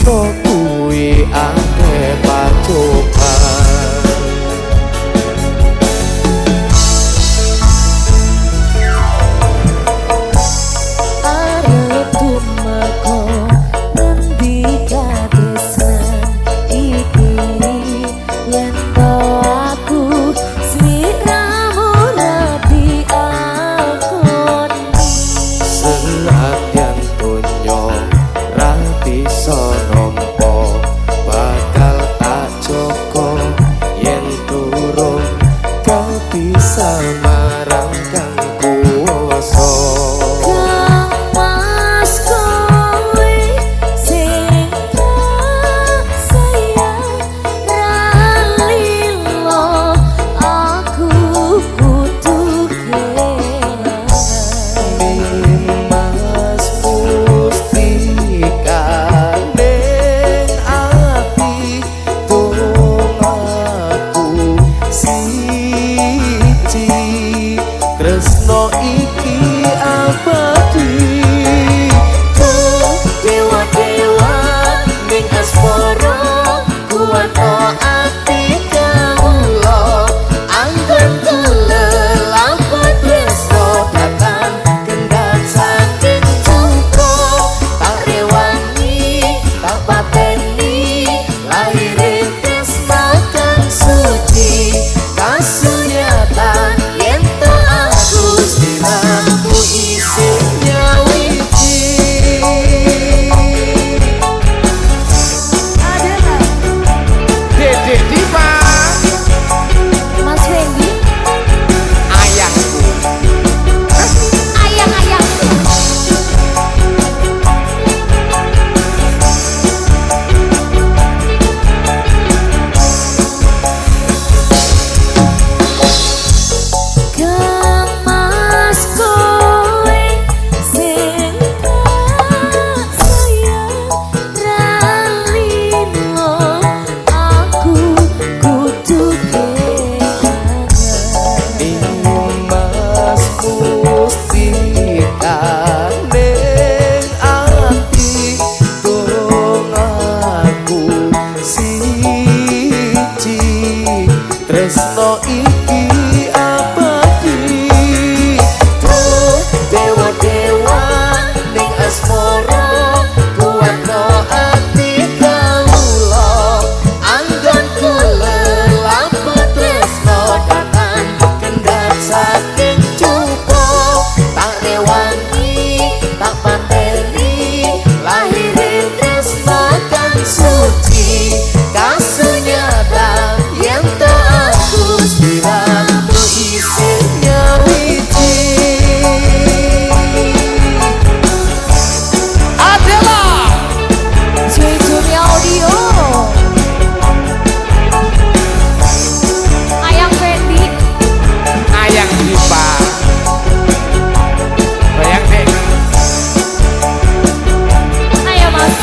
tresno kuwi akeh pacoban. Arep tumeka ngendi katresnan iki yen to aku sliramu rapi akoni. Senadyan donya ra bisa nampa bakal tak joko yen turun kepisah marang kang kuwasa. Mas kowe sing tak sayang ralilo aku kudu kelangan. Mas mustika ning ati dongaku siji tresno iki abadi. Dewa-dewa ning asmara kuwato ati kawula anggen lelapat tresno datang kendhat saking cuko tak rewangi tak pateni laire tresno kang suci kasunyatan yen to aku sliramu isih nyawiji. Dedek Diva Mas Wendy ayangku. ayang-ayang Kang Mas kowe sing tak sayang ralino aku kudu kelangan. Mas mustika ning ati dongaku siji tresno iki abadi. Dewa-dewa ning asmara kuwato ati kawula anggonku lelapat tresno datang kendhat saking cupo tak rewangi tak pateni lahire tresno kang suci kasunyatan yen to aku sliramu isih nyawiji. Adela Jujurnya audio Ayang Wendy ayang Diva bayang dek. ayo mas.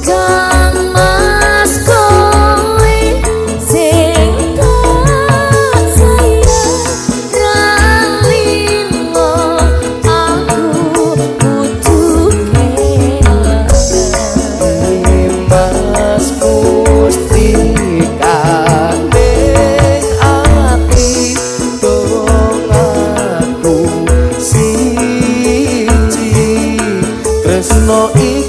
Kang Mas kowe sing tak sayang ralilo aku kudu kelangan. Mas mustika ning ati dongaku siji tresno iki